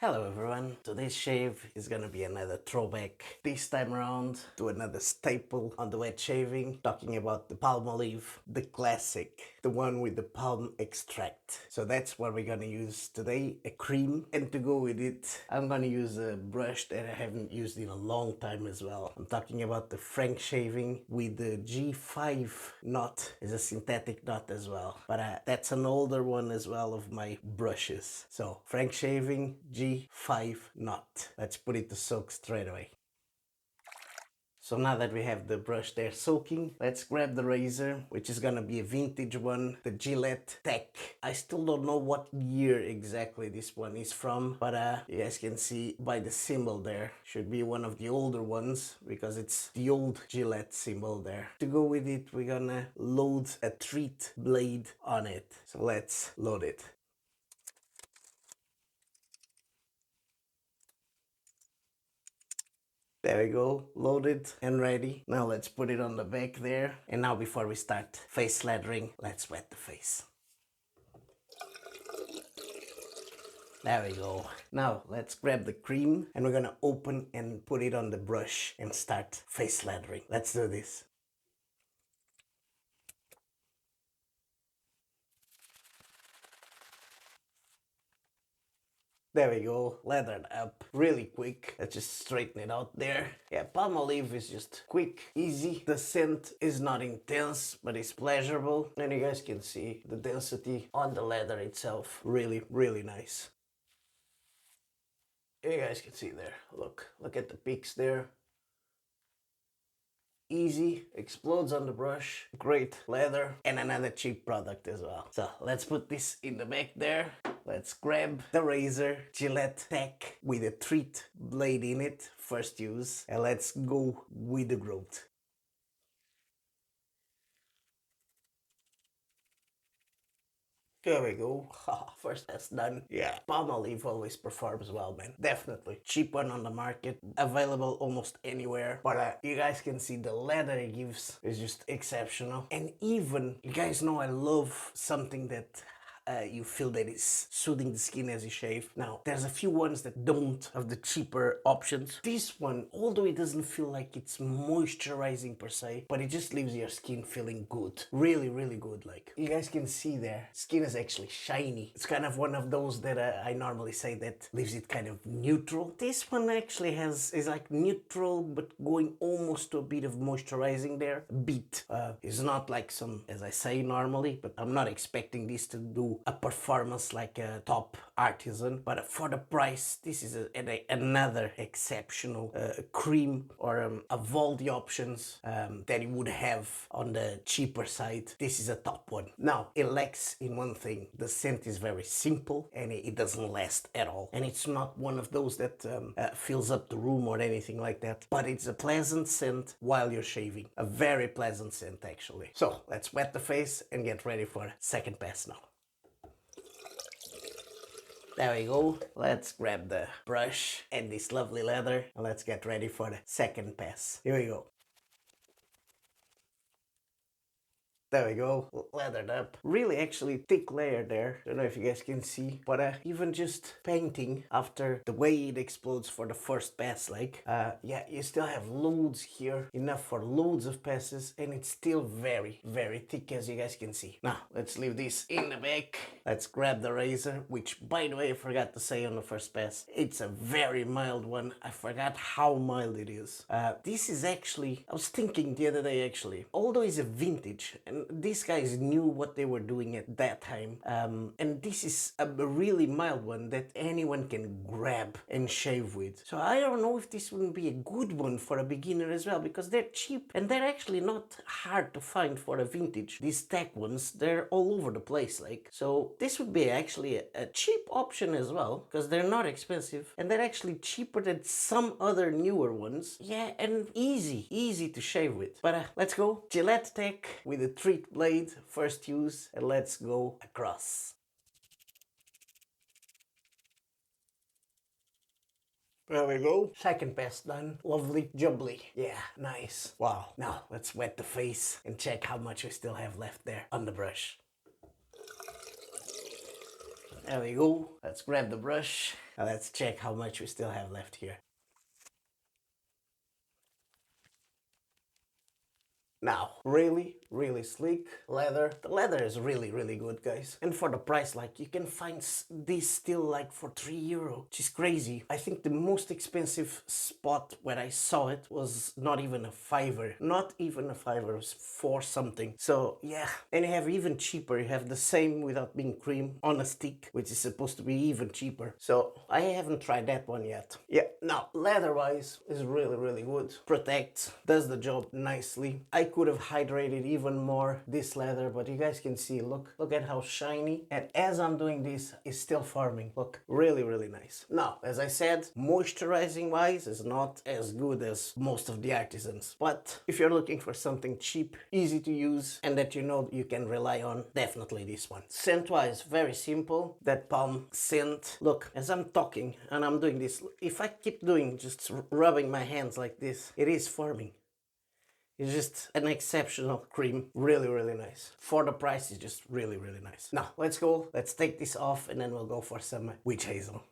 Hello everyone, today's shave is gonna be another throwback. This time around to another staple on the wet shaving, talking about the Palmolive, the classic, the one with the palm extract. So that's what we're gonna use today, a cream. And to go with it, I'm gonna use a brush that I haven't used in a long time as well. I'm talking about the Frank shaving with the G5 knot. It's a synthetic knot as well, but that's an older one as well of my brushes. So Frank shaving, G5 knot. Let's put it to soak straight away. So now that we have the brush there soaking, let's grab the razor, which is gonna be a vintage one, the Gillette Tech. I still don't know what year exactly this one is from, but you guys can see by the symbol there. Should be one of the older ones because it's the old Gillette symbol there. To go with it, we're gonna load a Treet Blade on it. So let's load it. There we go, loaded and ready. Now let's put it on the back there. And now before we start face lathering, let's wet the face. There we go. Now let's grab the cream and we're gonna open and put it on the brush and start face lathering. Let's do this. There we go, lathered up really quick. Let's just straighten it out there. Yeah, Palmolive is just quick, easy. The scent is not intense, but it's pleasurable. And you guys can see the density on the leather itself. Really, really nice. You guys can see there. Look at the peaks there. Easy, explodes on the brush, great leather, and another cheap product as well. So let's put this in the back there. Let's grab the razor, Gillette Tech with a Treet Blade in it, first use, and let's go with the growth. There we go. First test done. Yeah, Palmolive always performs well, man. Definitely. Cheap one on the market. Available almost anywhere. But you guys can see the leather it gives is just exceptional. And even, you guys know I love something that you feel that it's soothing the skin as you shave. Now, there's a few ones that don't have the cheaper options. This one, although it doesn't feel like it's moisturizing per se, but it just leaves your skin feeling good. Really, really good. Like, you guys can see there, skin is actually shiny. It's kind of one of those that I normally say that leaves it kind of neutral. This one actually is like neutral, but going almost to a bit of moisturizing there. A bit. It's not like some, as I say normally, but I'm not expecting this to do a performance like a top artisan, but for the price, this is another exceptional cream, or of all the options that you would have on the cheaper side, this is a top one. Now, it lacks in one thing. The scent is very simple and it doesn't last at all. And it's not one of those that fills up the room or anything like that, but it's a pleasant scent while you're shaving. A very pleasant scent, actually. So, let's wet the face and get ready for second pass now. There we go. Let's grab the brush and this lovely leather and let's get ready for the second pass. Here we go. There we go, leathered up. Really actually thick layer there. Don't know if you guys can see, but even just painting after the way it explodes for the first pass, like, yeah, you still have loads here, enough for loads of passes, and it's still very, very thick as you guys can see. Now, let's leave this in the back. Let's grab the razor, which by the way, I forgot to say on the first pass, it's a very mild one. I forgot how mild it is. This is actually, I was thinking the other day actually, although it's a vintage, and these guys knew what they were doing at that time, and this is a really mild one that anyone can grab and shave with. So I don't know if this wouldn't be a good one for a beginner as well, because they're cheap and they're actually not hard to find for a vintage. These tech ones, they're all over the place, like, so this would be actually a cheap option as well, because they're not expensive and they're actually cheaper than some other newer ones. Yeah, and easy to shave with. But let's go. Gillette Tech with a Treet Blade, first use, and let's go across. There we go. Second pass done. Lovely, jubbly. Yeah, nice. Wow. Now, let's wet the face and check how much we still have left there on the brush. There we go. Let's grab the brush Let's check how much we still have left here. Now, really, really sleek leather. The leather is really, really good, guys. And for the price, like, you can find this still like for €3, which is crazy. I think the most expensive spot where I saw it was not even a fiver. Not even a fiver, it was 4 something. So, yeah. And you have even cheaper. You have the same without being cream on a stick, which is supposed to be even cheaper. So, I haven't tried that one yet. Yeah, now, leather-wise is really, really good. Protects, does the job nicely. I could have hydrated even more this leather, but you guys can see, look at how shiny. And as I'm doing this, it's still forming. Look, really, really nice. Now, as I said, moisturizing wise is not as good as most of the artisans, but if you're looking for something cheap, easy to use, and that you know you can rely on, definitely this one. Scent wise, very simple. That palm scent. Look, as I'm talking and I'm doing this, if I keep doing just rubbing my hands like this, it is forming. It's just an exceptional cream. Really, really nice. For the price, it's just really, really nice. Now, let's go. Let's take this off and then we'll go for some witch hazel.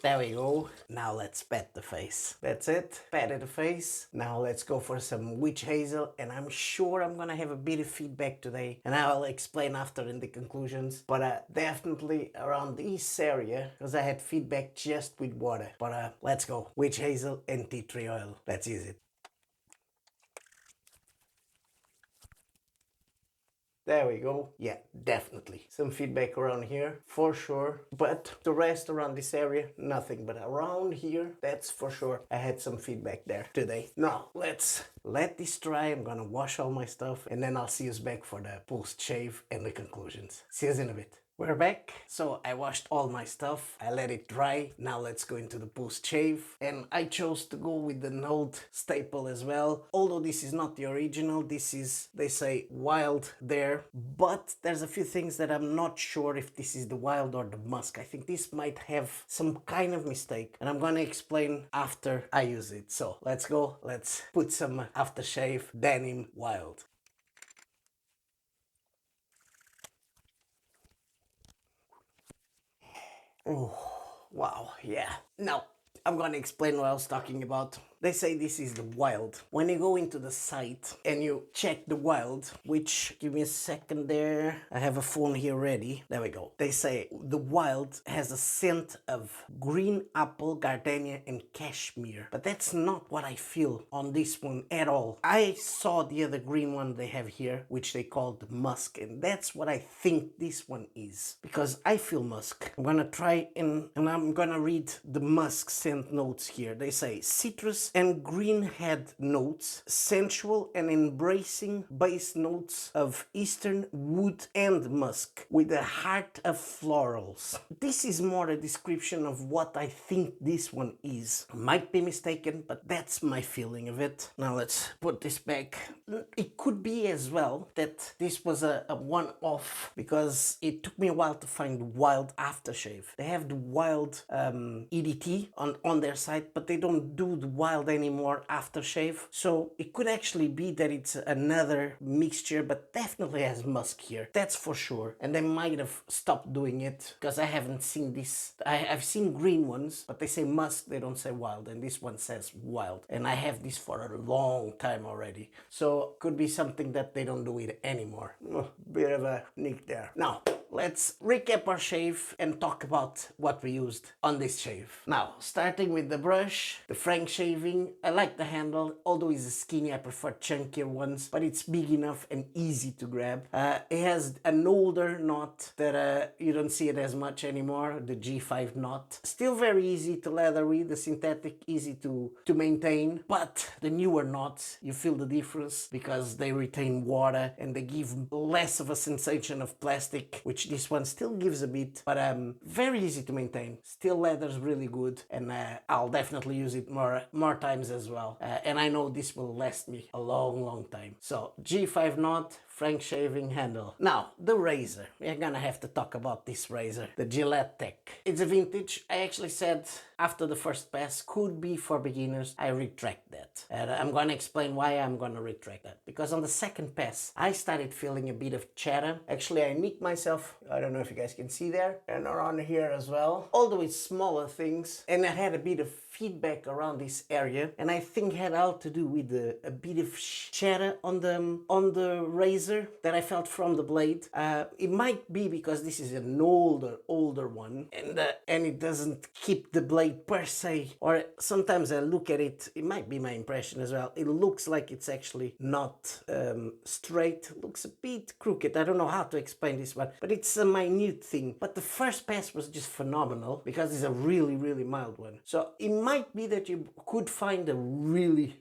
There we go. Now let's pat the face. That's it. Patted the face. Now let's go for some witch hazel, and I'm sure I'm gonna have a bit of feedback today, and I'll explain after in the conclusions. But definitely around this area, because I had feedback just with water. But let's go. Witch hazel and tea tree oil. Let's use it. There we go. Yeah, definitely. Some feedback around here, for sure. But the rest around this area, nothing. But around here, that's for sure. I had some feedback there today. Now, let's let this dry. I'm gonna wash all my stuff, and then I'll see you back for the post-shave and the conclusions. See you in a bit. We're back. So I washed all my stuff. I let it dry. Now let's go into the post-shave. And I chose to go with the old staple as well. Although this is not the original, this is, they say, wild there. But there's a few things that I'm not sure if this is the wild or the musk. I think this might have some kind of mistake. And I'm gonna explain after I use it. So let's go. Let's put some aftershave denim wild. Oh, wow, yeah. Now, I'm gonna explain what I was talking about. They say this is the wild. When you go into the site and you check the wild, which, give me a second there, I have a phone here ready. There we go. They say the wild has a scent of green apple, gardenia, and cashmere. But that's not what I feel on this one at all. I saw the other green one they have here, which they call the musk, and that's what I think this one is. Because I feel musk. I'm gonna try and I'm gonna read the musk scent notes here. They say citrus and green head notes, sensual and embracing base notes of eastern wood and musk, with a heart of florals. This is more a description of what I think this one is. Might be mistaken, but that's my feeling of it. Now let's put this back. It could be as well that this was a one-off, because it took me a while to find wild aftershave. They have the wild EDT on their site, but they don't do the wild anymore aftershave. So it could actually be that it's another mixture, but definitely has musk here. That's for sure. And they might have stopped doing it because I haven't seen this. I've seen green ones, but they say musk, they don't say wild. And this one says wild. And I have this for a long time already. So could be something that they don't do it anymore. Bit of a nick there. Now, let's recap our shave and talk about what we used on this shave. Now, starting with the brush, the Frank shaving. I like the handle, although it's skinny, I prefer chunkier ones, but it's big enough and easy to grab. It has an older knot that you don't see it as much anymore, the G5 knot. Still very easy to leather with, the synthetic easy to maintain, but the newer knots, you feel the difference because they retain water and they give less of a sensation of plastic, which this one still gives a bit, but very easy to maintain. Still leather's really good, and I'll definitely use it more times as well. And I know this will last me a long time. So G5 knot, Frank shaving handle. Now, the razor. We're gonna have to talk about this razor, the Gillette Tech. It's a vintage. I actually said after the first pass could be for beginners. I retract that. And I'm gonna explain why I'm gonna retract that. Because on the second pass, I started feeling a bit of chatter. Actually, I nicked myself. I don't know if you guys can see there. And around here as well. Although it's smaller things. And I had a bit of feedback around this area. And I think had all to do with a bit of chatter on the razor that I felt from the blade. It might be because this is an older one. And it doesn't keep the blade per se, or sometimes I look at it, it might be my impression as well, it looks like it's actually not straight, it looks a bit crooked. I don't know how to explain this one, but it's a minute thing. But the first pass was just phenomenal because it's a really mild one. So it might be that you could find a really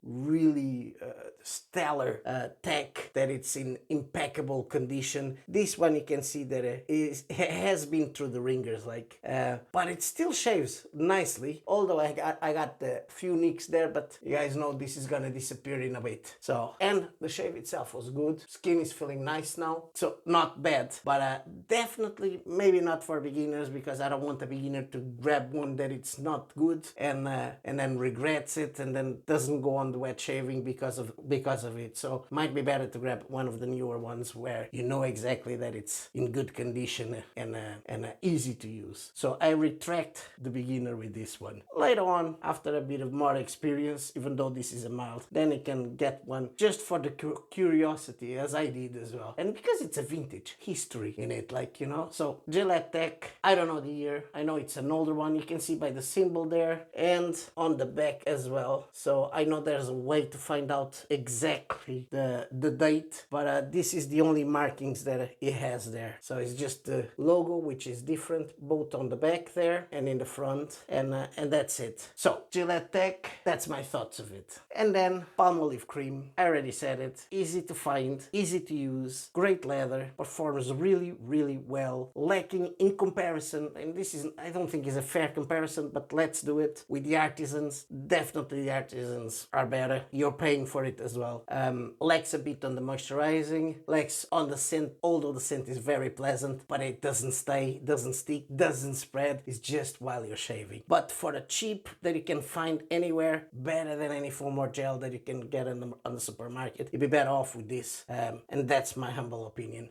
stellar tech that it's in impeccable condition. This one you can see that it has been through the ringers, like but it still shaves nicely, although I got a few nicks there, but you guys know this is gonna disappear in a bit. So, and the shave itself was good. Skin is feeling nice now, so not bad, but definitely maybe not for beginners, because I don't want a beginner to grab one that it's not good and then regrets it and then doesn't go on the wet shaving because of it. So might be better to grab one of the newer ones where you know exactly that it's in good condition and easy to use. So I retract the beginner with this one. Later on, after a bit of more experience, even though this is a mild, then you can get one just for the curiosity, as I did as well. And because it's a vintage history in it, like, you know. So Gillette Tech, I don't know the year. I know it's an older one. You can see by the symbol there and on the back as well. So I know there's a way to find out exactly the date, but this is the only markings that it has there. So it's just the logo, which is different both on the back there and in the front, and that's it. So Gillette Tech, that's my thoughts of it. And then Palmolive cream, I already said it, easy to find, easy to use, great leather, performs really well, lacking in comparison, and this is, I don't think is a fair comparison, but let's do it with the artisans. Definitely the artisans are better, you're paying for it as well. Lacks a bit on the moisturizing, lacks on the scent, although the scent is very pleasant, but it doesn't stay, doesn't stick, doesn't spread, it's just while you're shaving. But for the cheap that you can find anywhere, better than any foam or gel that you can get on the supermarket, you'd be better off with this, and that's my humble opinion.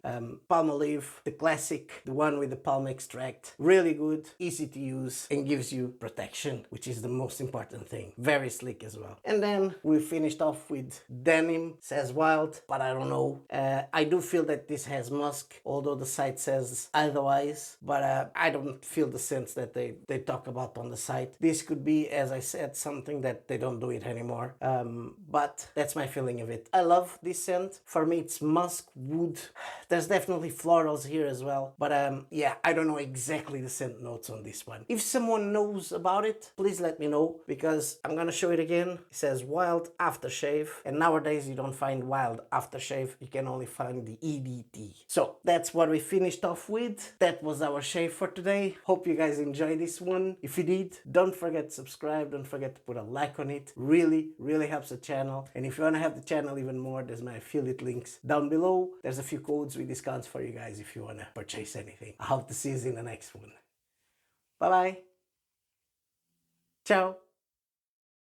Palmolive, the classic, the one with the palm extract, really good, easy to use, and gives you protection, which is the most important thing. Very slick as well. And then we finished off with Denim, says wild, but I don't know. I do feel that this has musk, although the site says otherwise, but I don't feel the sense that they talk about on the site. This could be, as I said, something that they don't do it anymore, but that's my feeling of it. I love this scent. For me, it's musk, wood. There's definitely florals here as well, but yeah, I don't know exactly the scent notes on this one. If someone knows about it, please let me know, because I'm gonna show it again. It says wild aftershave, and nowadays you don't find wild aftershave, you can only find the EDT. So that's what we finished off with. That was our shave for today. Hope you guys enjoyed this one. If you did, don't forget to subscribe, don't forget to put a like on it. Really helps the channel. And if you want to have the channel even more, there's my affiliate links down below. There's a few codes with discounts for you guys if you want to purchase anything. I hope to see you in the next one. Bye bye. Ciao.